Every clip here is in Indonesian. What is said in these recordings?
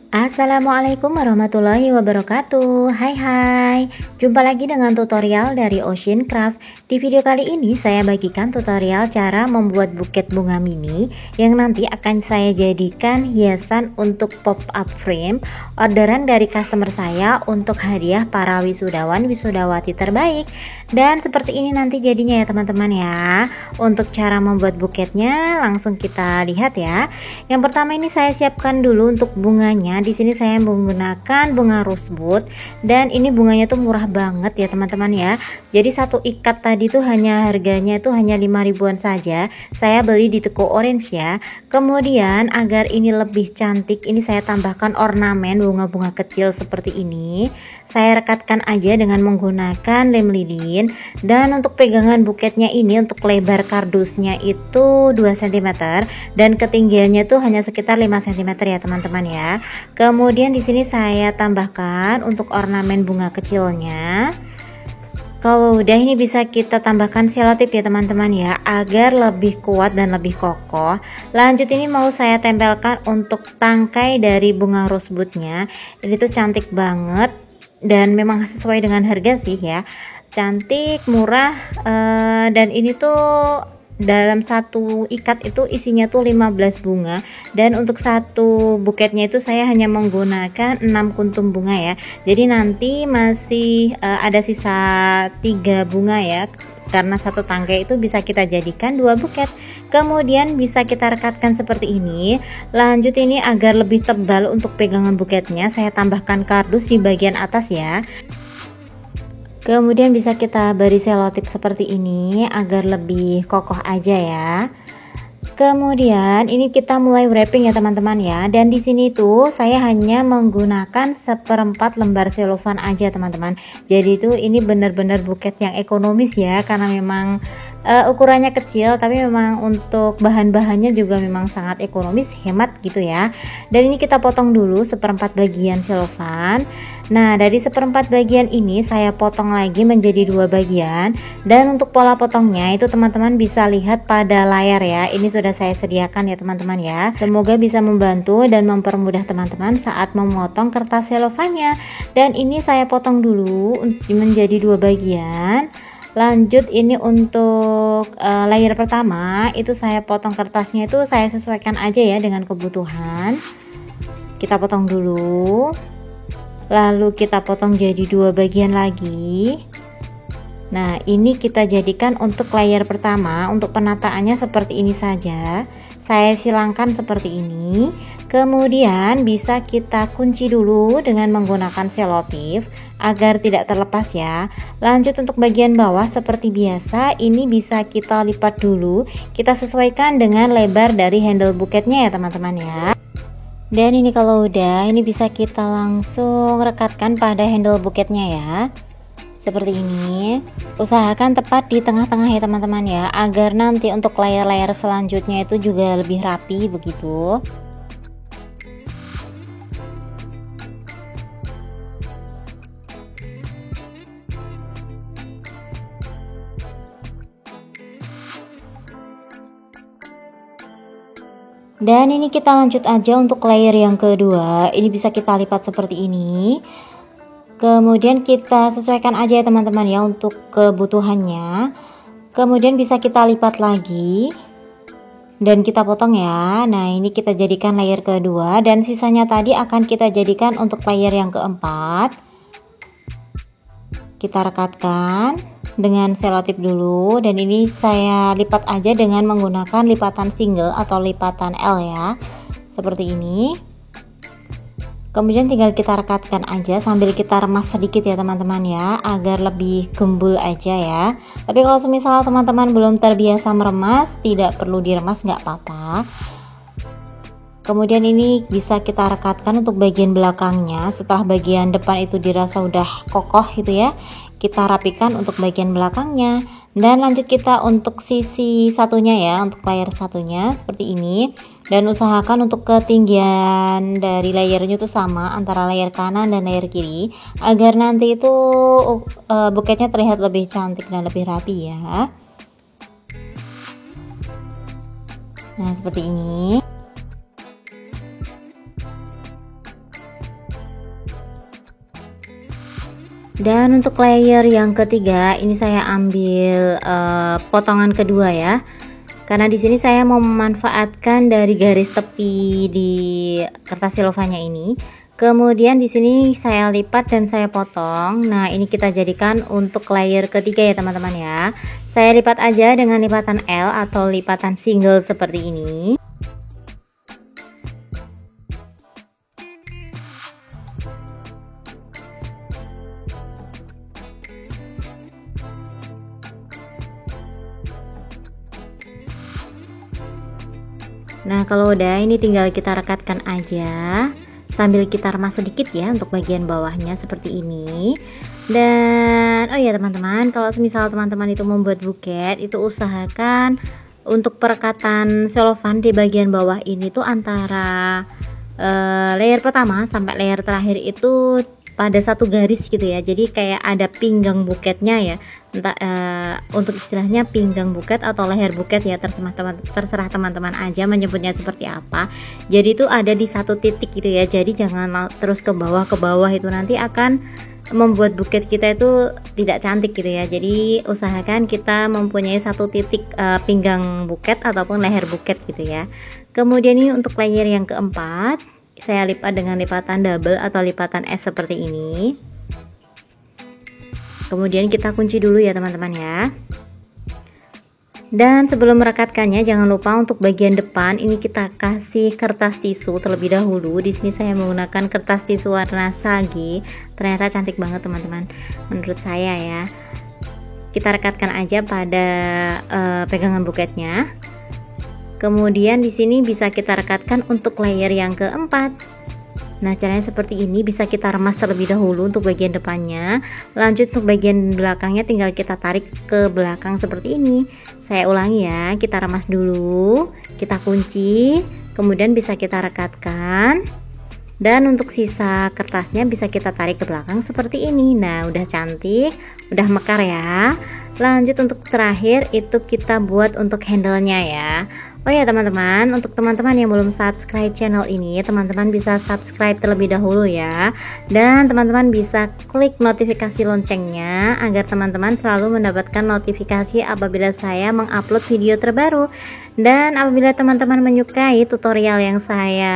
Assalamualaikum warahmatullahi wabarakatuh. Hai, jumpa lagi dengan tutorial dari Ocean Craft. Di video kali ini saya bagikan tutorial cara membuat buket bunga mini yang nanti akan saya jadikan hiasan untuk pop-up frame orderan dari customer saya untuk hadiah para wisudawan wisudawati terbaik. Dan seperti ini nanti jadinya ya teman-teman ya. Untuk cara membuat buketnya langsung kita lihat ya. Yang pertama ini saya siapkan dulu untuk bunganya. Di sini saya menggunakan bunga rosebud dan ini bunganya tuh murah banget ya teman-teman ya. Jadi satu ikat tadi tuh harganya tuh hanya 5 ribuan saja. Saya beli di toko orange ya. Kemudian agar ini lebih cantik, ini saya tambahkan ornamen bunga-bunga kecil seperti ini. Saya rekatkan aja dengan menggunakan lem lilin. Dan untuk pegangan buketnya ini, untuk lebar kardusnya itu 2 cm dan ketinggiannya tuh hanya sekitar 5 cm ya teman-teman ya. Kemudian di sini saya tambahkan untuk ornamen bunga kecilnya. Kalau udah ini bisa kita tambahkan selotip ya teman-teman ya, agar lebih kuat dan lebih kokoh. Lanjut ini mau saya tempelkan untuk tangkai dari bunga rosebudnya. Ini tuh cantik banget dan memang sesuai dengan harga sih ya. Cantik, murah, dan ini tuh dalam satu ikat itu isinya tuh 15 bunga, dan untuk satu buketnya itu saya hanya menggunakan 6 kuntum bunga ya. Jadi nanti masih ada sisa 3 bunga ya, karena satu tangkai itu bisa kita jadikan 2 buket. Kemudian bisa kita rekatkan seperti ini. Lanjut ini agar lebih tebal untuk pegangan buketnya, saya tambahkan kardus di bagian atas ya. Kemudian bisa kita beri selotip seperti ini agar lebih kokoh aja ya. Kemudian ini kita mulai wrapping ya teman-teman ya. Dan di sini tuh saya hanya menggunakan 1/4 lembar selofan aja teman-teman. Jadi itu ini benar-benar buket yang ekonomis ya, karena memang ukurannya kecil, tapi memang untuk bahan-bahannya juga memang sangat ekonomis, hemat gitu ya. Dan ini kita potong dulu 1/4 bagian selofan. Nah, dari 1/4 bagian ini saya potong lagi menjadi 2 bagian. Dan untuk pola potongnya itu teman-teman bisa lihat pada layar ya. Ini sudah saya sediakan ya teman-teman ya. Semoga bisa membantu dan mempermudah teman-teman saat memotong kertas selofannya. Dan ini saya potong dulu menjadi 2 bagian. Lanjut ini untuk layer pertama itu saya potong kertasnya itu saya sesuaikan aja ya dengan kebutuhan. Kita potong dulu, lalu kita potong jadi 2 bagian lagi. Nah ini kita jadikan untuk layer pertama. Untuk penataannya seperti ini saja, saya silangkan seperti ini. Kemudian bisa kita kunci dulu dengan menggunakan selotip agar tidak terlepas ya. Lanjut untuk bagian bawah seperti biasa, ini bisa kita lipat dulu. Kita sesuaikan dengan lebar dari handle buketnya ya teman-teman ya. Dan ini kalau udah, ini bisa kita langsung rekatkan pada handle buketnya ya. Seperti ini. Usahakan tepat di tengah-tengah ya teman-teman ya, agar nanti untuk layar-layar selanjutnya itu juga lebih rapi begitu. Dan ini kita lanjut aja untuk layer yang kedua. Ini bisa kita lipat seperti ini. Kemudian kita sesuaikan aja ya teman-teman ya untuk kebutuhannya. Kemudian bisa kita lipat lagi dan kita potong ya. Nah ini kita jadikan layer kedua, dan sisanya tadi akan kita jadikan untuk layer yang keempat. Kita rekatkan dengan selotip dulu, dan ini saya lipat aja dengan menggunakan lipatan single atau lipatan L ya, seperti ini. Kemudian tinggal kita rekatkan aja sambil kita remas sedikit ya teman-teman ya, agar lebih gembul aja ya. Tapi kalau misal teman-teman belum terbiasa meremas, tidak perlu diremas, nggak apa-apa. Kemudian ini bisa kita rekatkan untuk bagian belakangnya. Setelah bagian depan itu dirasa udah kokoh gitu ya, kita rapikan untuk bagian belakangnya. Dan lanjut kita untuk sisi satunya ya, untuk layer satunya seperti ini. Dan usahakan untuk ketinggian dari layernya itu sama antara layer kanan dan layer kiri, agar nanti itu buketnya terlihat lebih cantik dan lebih rapi ya. Nah seperti ini. Dan untuk layer yang ketiga ini saya ambil potongan kedua ya. Karena di sini saya mau memanfaatkan dari garis tepi di kertas selofannya ini. Kemudian di sini saya lipat dan saya potong. Nah, ini kita jadikan untuk layer ketiga ya teman-teman ya. Saya lipat aja dengan lipatan L atau lipatan single seperti ini. Nah, kalau udah ini tinggal kita rekatkan aja sambil kita remas sedikit ya untuk bagian bawahnya seperti ini. Dan oh ya teman-teman, kalau misal teman-teman itu membuat buket, itu usahakan untuk perekatan selofan di bagian bawah ini tuh antara layer pertama sampai layer terakhir itu pada satu garis gitu ya. Jadi kayak ada pinggang buketnya ya, entah untuk istilahnya pinggang buket atau leher buket ya, terserah teman-teman aja menyebutnya seperti apa. Jadi itu ada di satu titik gitu ya, jadi jangan terus ke bawah itu nanti akan membuat buket kita itu tidak cantik gitu ya. Jadi usahakan kita mempunyai satu titik pinggang buket ataupun leher buket gitu ya. Kemudian ini untuk layer yang keempat saya lipat dengan lipatan double atau lipatan S seperti ini. Kemudian kita kunci dulu ya teman-teman ya. Dan sebelum merekatkannya jangan lupa untuk bagian depan ini kita kasih kertas tisu terlebih dahulu. Di sini saya menggunakan kertas tisu warna sage. Ternyata cantik banget teman-teman menurut saya ya. Kita rekatkan aja pada pegangan buketnya. Kemudian di sini bisa kita rekatkan untuk layer yang keempat. Nah, caranya seperti ini, bisa kita remas terlebih dahulu untuk bagian depannya. Lanjut untuk bagian belakangnya tinggal kita tarik ke belakang seperti ini. Saya ulangi ya, kita remas dulu, kita kunci, kemudian bisa kita rekatkan. Dan untuk sisa kertasnya bisa kita tarik ke belakang seperti ini. Nah, udah cantik, udah mekar ya. Lanjut untuk terakhir itu kita buat untuk handle-nya ya. Oh ya teman-teman, untuk teman-teman yang belum subscribe channel ini, teman-teman bisa subscribe terlebih dahulu ya. Dan teman-teman bisa klik notifikasi loncengnya agar teman-teman selalu mendapatkan notifikasi apabila saya mengupload video terbaru. Dan apabila teman-teman menyukai tutorial yang saya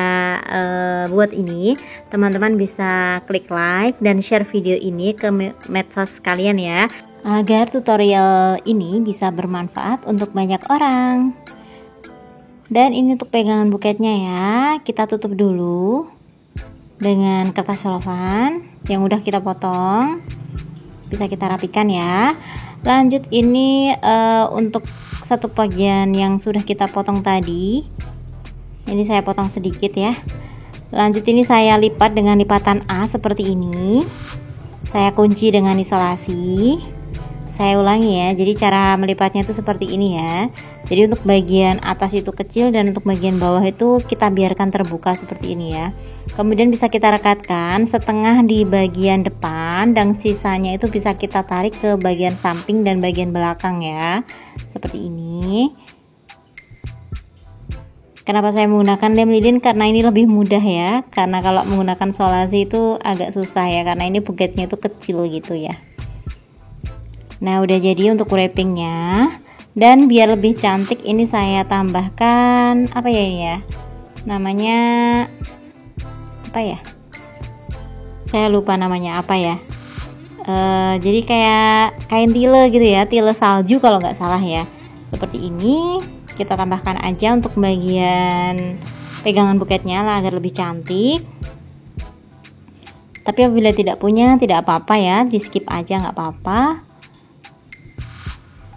buat ini, teman-teman bisa klik like dan share video ini ke medsos kalian ya, agar tutorial ini bisa bermanfaat untuk banyak orang. Dan ini untuk pegangan buketnya ya, kita tutup dulu dengan kertas selofan yang udah kita potong, bisa kita rapikan ya. Lanjut ini untuk satu bagian yang sudah kita potong tadi, ini saya potong sedikit ya. Lanjut ini saya lipat dengan lipatan A seperti ini, saya kunci dengan isolasi. Saya ulangi ya, jadi cara melipatnya itu seperti ini ya. Jadi untuk bagian atas itu kecil dan untuk bagian bawah itu kita biarkan terbuka seperti ini ya. Kemudian bisa kita rekatkan setengah di bagian depan dan sisanya itu bisa kita tarik ke bagian samping dan bagian belakang ya, seperti ini. Kenapa saya menggunakan lem lilin? Karena ini lebih mudah ya, karena kalau menggunakan solasi itu agak susah ya, karena ini buketnya itu kecil gitu ya. Nah, udah jadi untuk wrappingnya. Dan biar lebih cantik ini saya tambahkan apa ya ini ya, namanya apa ya, saya lupa namanya apa ya. Jadi kayak kain tile gitu ya, tile salju kalau nggak salah ya, seperti ini. Kita tambahkan aja untuk bagian pegangan buketnya lah agar lebih cantik. Tapi apabila tidak punya tidak apa-apa ya, di skip aja nggak apa-apa.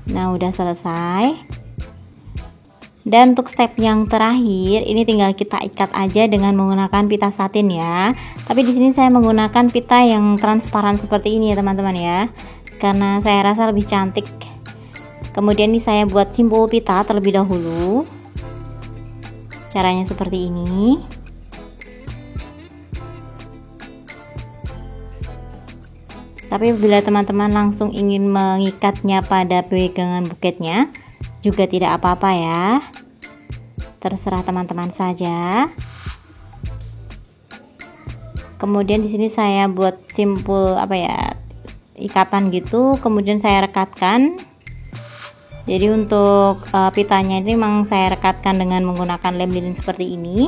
Nah, udah selesai. Dan untuk step yang terakhir ini tinggal kita ikat aja dengan menggunakan pita satin ya. Tapi di sini saya menggunakan pita yang transparan seperti ini ya teman-teman ya, karena saya rasa lebih cantik. Kemudian ini saya buat simpul pita terlebih dahulu. Caranya seperti ini. Tapi bila teman-teman langsung ingin mengikatnya pada pegangan buketnya juga tidak apa-apa ya, terserah teman-teman saja. Kemudian di sini saya buat simpul apa ya, ikatan gitu, kemudian saya rekatkan. Jadi untuk pitanya ini memang saya rekatkan dengan menggunakan lem lilin seperti ini.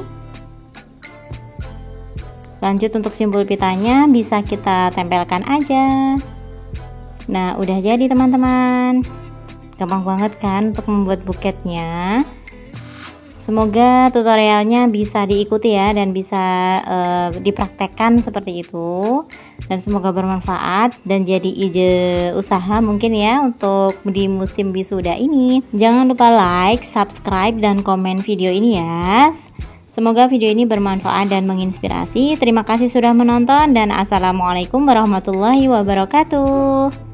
Lanjut untuk simpul pitanya bisa kita tempelkan aja. Nah, udah jadi teman-teman. Gampang banget kan untuk membuat buketnya. Semoga tutorialnya bisa diikuti ya dan bisa dipraktekkan seperti itu, dan semoga bermanfaat dan jadi ide usaha mungkin ya untuk di musim wisuda ini. Jangan lupa like, subscribe, dan komen video ini ya. Semoga video ini bermanfaat dan menginspirasi. Terima kasih sudah menonton dan assalamualaikum warahmatullahi wabarakatuh.